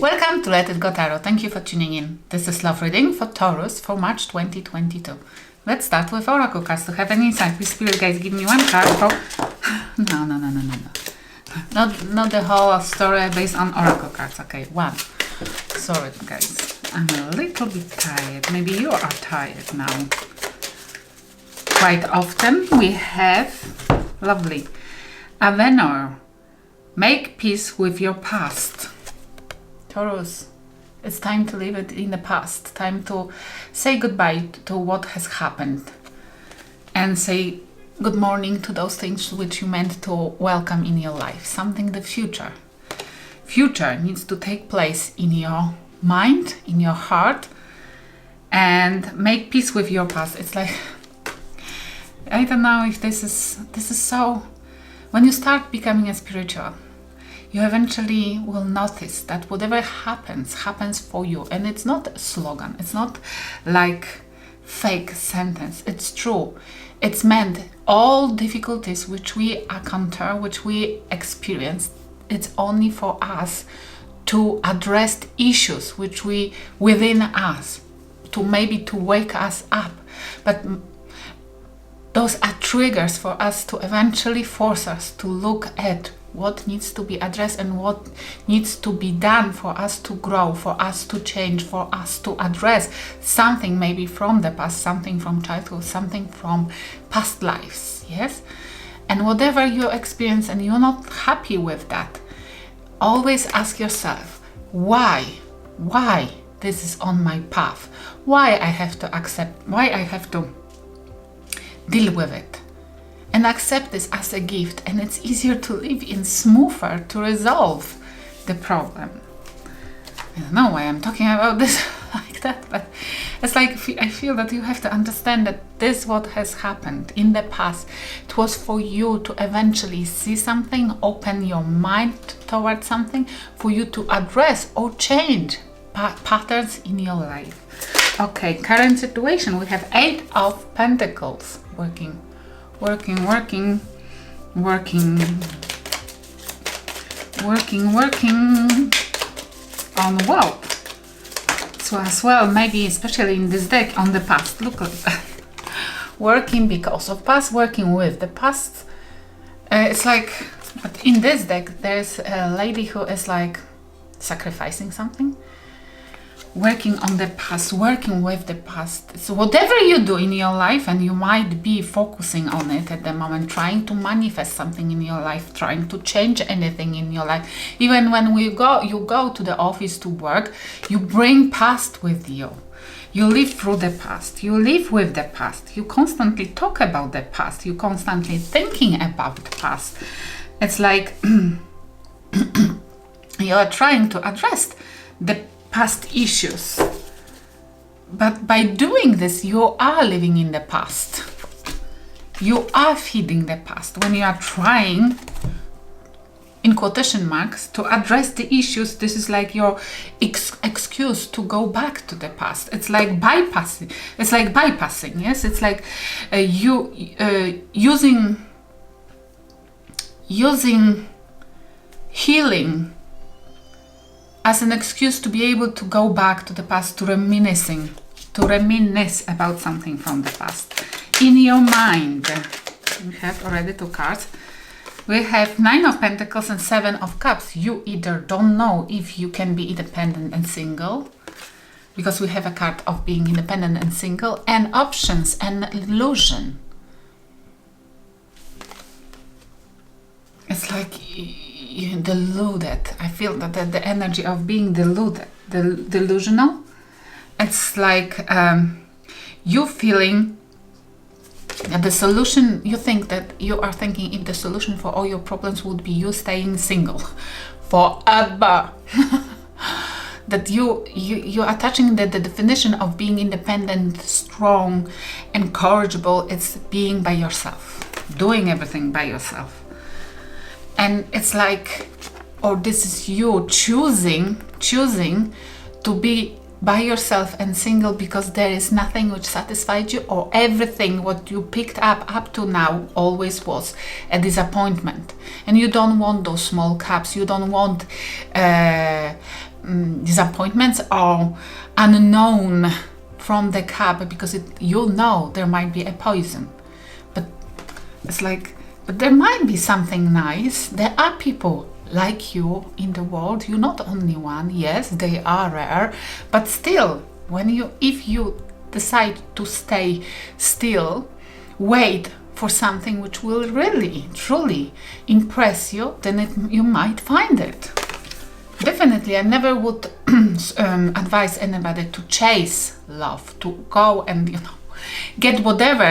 Welcome to Let It Go Tarot. Thank you for tuning in. This is love reading for Taurus for March 2022. Let's start with Oracle cards to have an insight. Please, Spirit guys, give me one card for... No. Not the whole story based on Oracle cards. Okay, one. Sorry, guys. I'm a little bit tired. Maybe you are tired now. Quite often we have... Lovely. Avenor. Make peace with your past. Taurus, it's time to leave it in the past. Time to say goodbye to what has happened. And say good morning to those things which you meant to welcome in your life. Something the future. Future needs to take place in your mind, in your heart. And make peace with your past. It's like... I don't know if this is so... When you start becoming a spiritual, you eventually will notice that whatever happens for you. And it's not a slogan. It's not like fake sentence. It's true. It's meant all difficulties which we encounter, which we experience, it's only for us to address issues which we within us, to maybe to wake us up. But those are triggers for us to eventually force us to look at what needs to be addressed and what needs to be done for us to grow, for us to change, for us to address something maybe from the past, something from childhood, something from past lives, yes? And whatever you experience and you're not happy with that, always ask yourself, why this is on my path? Why I have to accept, why I have to deal with it? And accept this as a gift, and it's easier to live in, smoother to resolve the problem. I don't know why I'm talking about this like that, but it's like I feel that you have to understand that this what has happened in the past. It was for you to eventually see something, open your mind towards something, for you to address or change patterns in your life. Okay, current situation, we have 8 of Pentacles working on wealth. So as well, maybe especially in this deck on the past, look at that. Working because of past, working with the past. It's like, but in this deck there's a lady who is like sacrificing something. Working on the past, working with the past. So whatever you do in your life, and you might be focusing on it at the moment, trying to manifest something in your life, trying to change anything in your life. Even when you go to the office to work, you bring past with you. You live through the past. You live with the past. You constantly talk about the past. You constantly thinking about the past. It's like you are trying to address the past issues, but by doing this you are living in the past. You are feeding the past when you are trying, in quotation marks, to address the issues. This is like your excuse to go back to the past. It's like bypassing. Yes, it's like using healing as an excuse to be able to go back to the past, to reminisce about something from the past. In your mind, we have already 2 cards. We have 9 of Pentacles and 7 of Cups. You either don't know if you can be independent and single, because we have a card of being independent and single, and options and illusion. It's like you're deluded. I feel that the energy of being delusional. It's like you feeling that the solution, you think that you are thinking if the solution for all your problems would be you staying single forever. That you are touching the definition of being independent, strong, incorrigible. It's being by yourself, doing everything by yourself. And it's like, or this is you choosing to be by yourself and single because there is nothing which satisfied you, or everything what you picked up to now always was a disappointment. And you don't want those small cups, you don't want disappointments or unknown from the cup, because you know there might be a poison, but it's like, but there might be something nice. There are people like you in the world. You're not only one. Yes, they are rare, but still, if you decide to stay still, wait for something which will really, truly impress you, then you might find it. Definitely, I never would advise anybody to chase love, to go and get whatever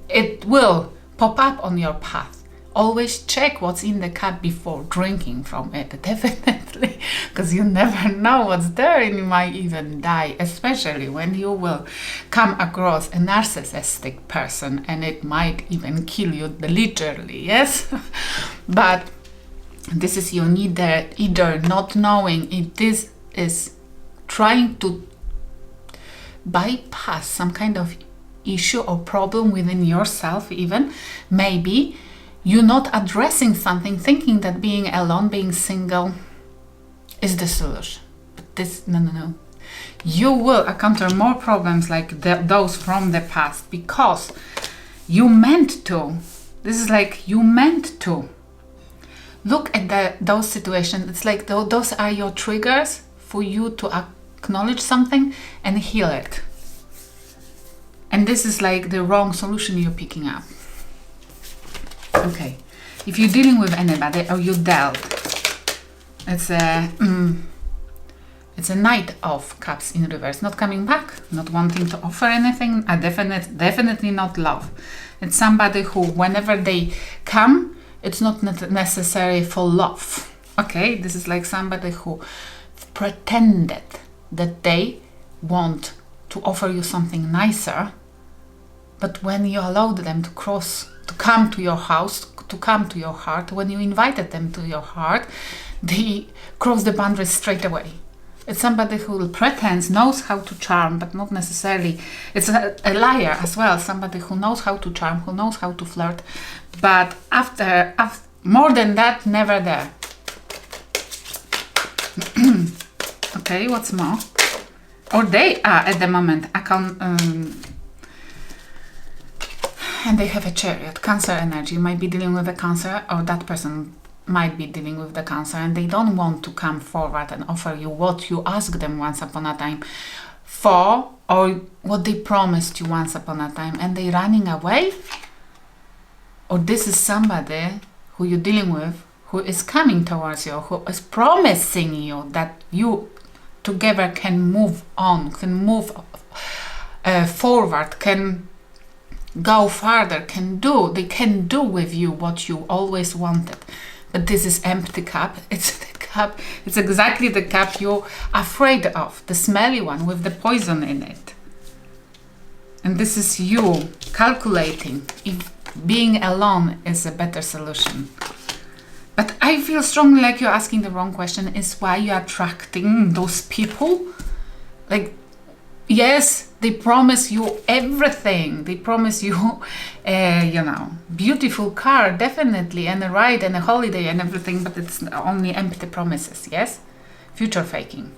it will pop up on your path. Always check what's in the cup before drinking from it, definitely, because you never know what's there and you might even die, especially when you will come across a narcissistic person and it might even kill you literally, yes? But this is you need either not knowing if this is trying to bypass some kind of issue or problem within yourself, even maybe you're not addressing something, thinking that being alone, being single is the solution. But this, no. You will encounter more problems like those from the past because you meant to. This is like you meant to. Look at those situations. It's like those are your triggers for you to acknowledge something and heal it. And this is like the wrong solution you're picking up. Okay, if you're dealing with anybody or you dealt, it's a Knight of Cups in reverse, not coming back, not wanting to offer anything, definitely not love. It's somebody who, whenever they come, it's not necessary for love. Okay, this is like somebody who pretended that they want to offer you something nicer, but when you allowed them to come to your house, to come to your heart, when you invited them to your heart, they cross the boundaries straight away. It's somebody who pretends, knows how to charm, but not necessarily. It's a liar as well, somebody who knows how to charm, who knows how to flirt, but after more than that, never there. Okay, what's more? Or they are at the moment, and they have a Chariot, Cancer energy. You might be dealing with a Cancer, or that person might be dealing with the Cancer, and they don't want to come forward and offer you what you asked them once upon a time for, or what they promised you once upon a time, and they're running away. Or this is somebody who you're dealing with, who is coming towards you, who is promising you that you together can move on, can move forward, can go farther, they can do with you what you always wanted. But this is empty cup. It's the cup, it's exactly the cup you're afraid of, the smelly one with the poison in it. And this is you calculating if being alone is a better solution. But I feel strongly like you're asking the wrong question, is why you're attracting those people. Like, yes, they promise you everything. They promise you, beautiful car, definitely, and a ride and a holiday and everything, but it's only empty promises, yes? Future faking.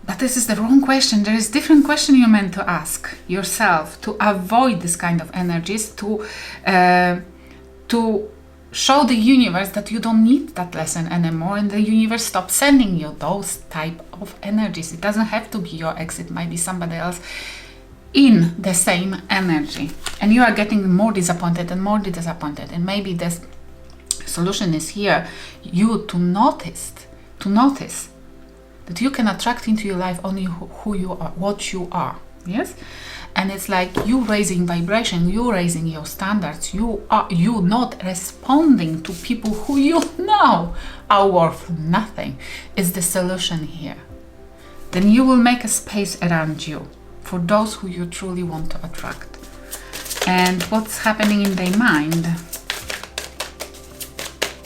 But this is the wrong question. There is different question you're meant to ask yourself to avoid this kind of energies, to show the universe that you don't need that lesson anymore, and the universe stops sending you those type of energies. It doesn't have to be your ex, it might be somebody else in the same energy, and you are getting more disappointed and more disappointed. And maybe the solution is here, you to notice that you can attract into your life only who you are, what you are. Yes. And it's like you raising vibration, you raising your standards, you not responding to people who you know are worth nothing is the solution here. Then you will make a space around you for those who you truly want to attract. And what's happening in their mind?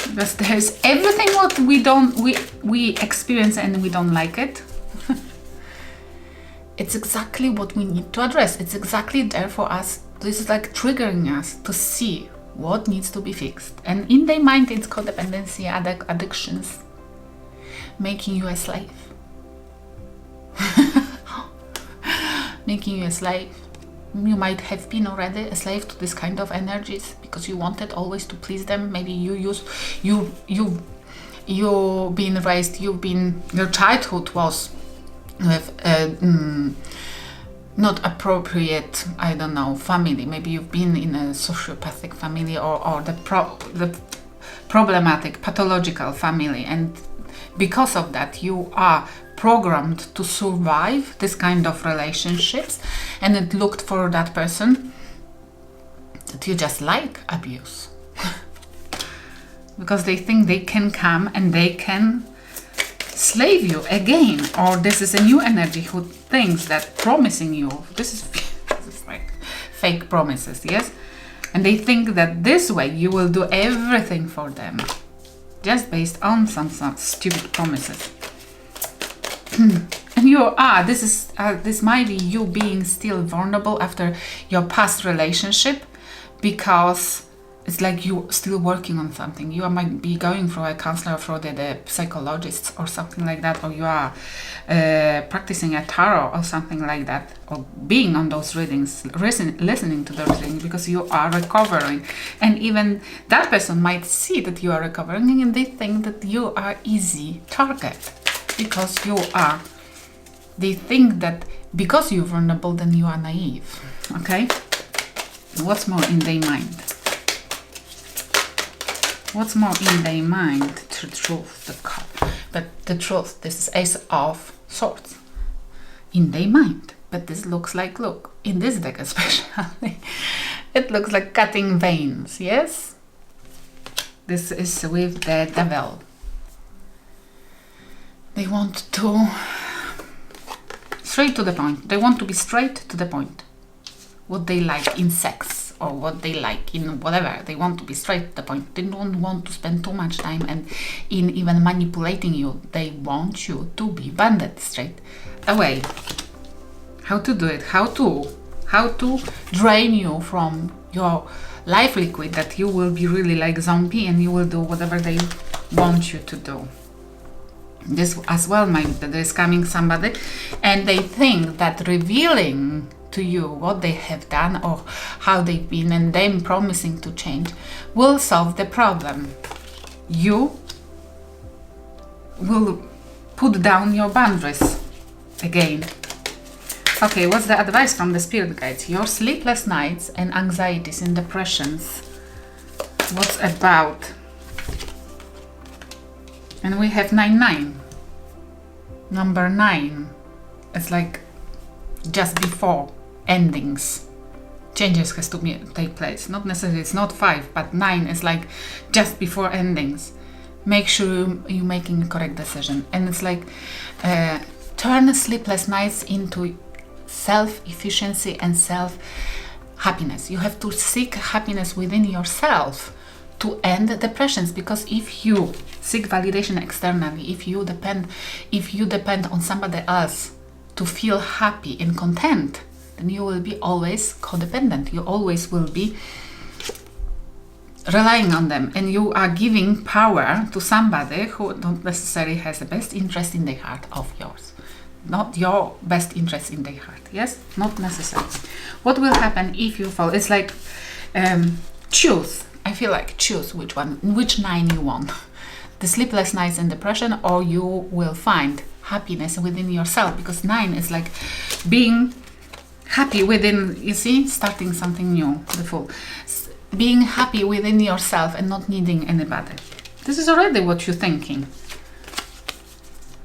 Because there's everything what we experience and we don't like it. It's exactly what we need to address. It's exactly there for us. This is like triggering us to see what needs to be fixed. And in their mind, it's codependency, addictions. making you a slave. Making you a slave. You might have been already a slave to this kind of energies because you wanted always to please them. Maybe you've been raised, your childhood was with not appropriate, I don't know, family. Maybe you've been in a sociopathic family or the problematic, pathological family, and because of that you are programmed to survive this kind of relationships, and it looked for that person that you just like abuse. Because they think they can come and they can slave you again, or this is a new energy who thinks that promising you, this is like fake promises, yes? And they think that this way you will do everything for them, just based on some stupid promises. And you are, this might be you being still vulnerable after your past relationship, because it's like you still working on something. You might be going through a counselor, for the psychologist or something like that, or you are practicing a tarot or something like that, or being on those readings, listening to those readings, because you are recovering. And even that person might see that you are recovering, and they think that you are easy target because you are. They think that because you're vulnerable, then you are naive. Okay? What's more in their mind? What's more in their mind? The truth, the cup. But the truth, this is Ace of Swords. In their mind. But this looks like, look, in this deck especially, it looks like cutting veins, yes? This is with the Devil. They want to... straight to the point. They want to be straight to the point. What they like in sex, or what they like in whatever. They want to be straight to the point. They don't want to spend too much time and in even manipulating you. They want you to be banded straight away. How to do it? How to drain you from your life liquid, that you will be really like zombie and you will do whatever they want you to do. This as well might be that there is coming somebody and they think that revealing to you what they have done or how they've been, and them promising to change, will solve the problem. You will put down your boundaries again. Okay, what's the advice from the spirit guides? Your sleepless nights and anxieties and depressions. What's about? And we have 9-9. Number 9. It's like just before endings. Changes has to take place. Not necessarily, it's not 5, but 9 is like just before endings. Make sure you're making the correct decision. And it's like turn sleepless nights into self-efficiency and self-happiness. You have to seek happiness within yourself to end depressions, because if you seek validation externally, if you depend on somebody else to feel happy and content, then you will be always codependent. You always will be relying on them, and you are giving power to somebody who don't necessarily has the best interest in their heart of yours. Not your best interest in their heart, yes? Not necessarily. What will happen if you fall? It's like choose. I feel like choose which one, which 9 you want. The sleepless nights and depression, or you will find happiness within yourself, because 9 is like being happy within, you see, starting something new, the Fool. Being happy within yourself and not needing anybody. This is already what you're thinking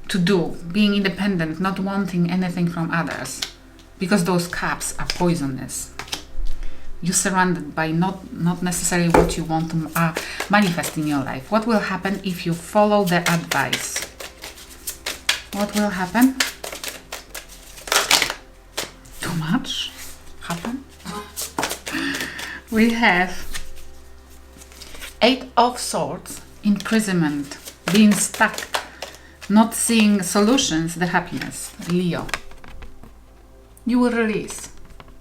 to do, being independent, not wanting anything from others, because those cups are poisonous. You're surrounded by not necessarily what you want to manifest in your life. What will happen if you follow the advice? What will happen? Too much happen? We have 8 of Swords, imprisonment, being stuck, not seeing solutions, the happiness, Leo. You will release.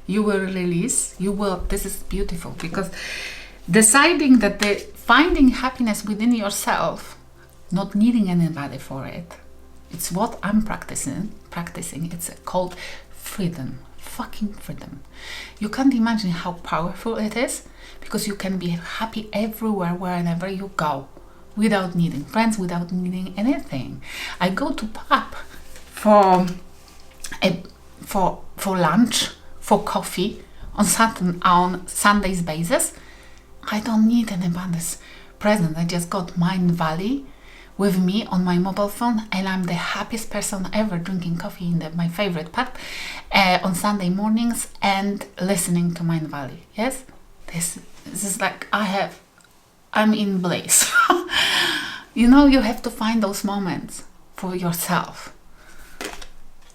You will release. You will. This is beautiful, because deciding that finding happiness within yourself not needing anybody for it. It's what I'm practicing. It's called freedom, fucking freedom. You can't imagine how powerful it is, because you can be happy everywhere, wherever you go, without needing friends, without needing anything. I go to pub for lunch, for coffee on Sundays basis. I don't need anybody's present. I just got Mind Valley with me on my mobile phone, and I'm the happiest person ever, drinking coffee in my favorite pub on Sunday mornings and listening to Mind Valley. Yes, this is like I'm in bliss. You know, you have to find those moments for yourself,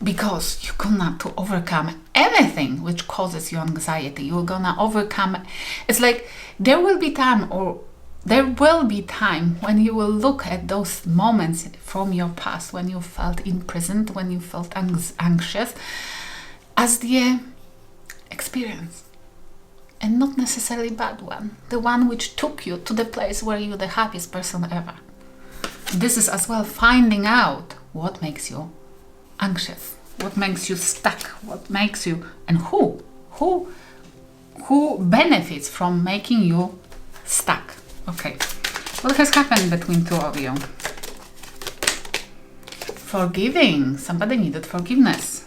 because you're gonna to overcome anything which causes you anxiety. You're gonna overcome. It's like there will be time when you will look at those moments from your past, when you felt imprisoned, when you felt anxious, as the experience, and not necessarily bad one, the one which took you to the place where you're the happiest person ever. This is as well finding out what makes you anxious, what makes you stuck, what makes you, and who benefits from making you stuck. Okay, what has happened between two of you? Forgiving. Somebody needed forgiveness,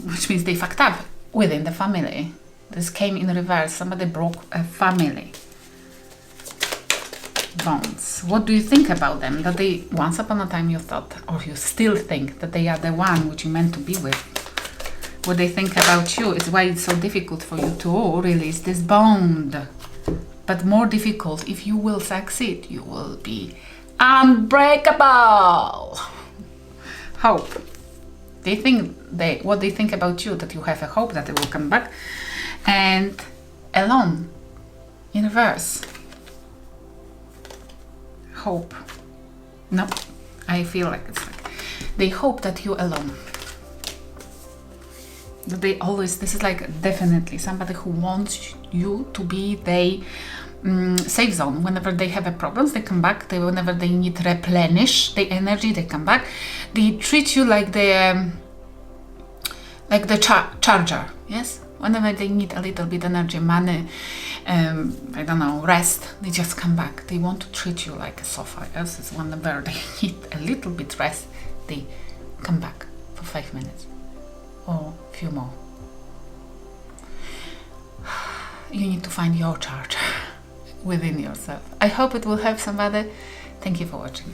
which means they fucked up within the family. This came in reverse. Somebody broke a family bonds. What do you think about them? That they, once upon a time you thought, or you still think, that they are the one which you meant to be with. What they think about you is why it's so difficult for you to release this bond. But more difficult if you will succeed. You will be unbreakable. Hope. What they think about you, that you have a hope that they will come back. And alone, in reverse. Hope. No, I feel like it's like they hope that you're alone. That they always, this is like definitely somebody who wants you to be their safe zone. Whenever they have a problems, they come back. Whenever they need replenish their energy, they come back. They treat you like the charger. Yes, whenever they need a little bit energy, money, I don't know, rest, they just come back. They want to treat you like a sofa. Yes, it's whenever they need a little bit rest, they come back for 5 minutes or a few more. You need to find your charger within yourself. I hope it will help somebody. Thank you for watching.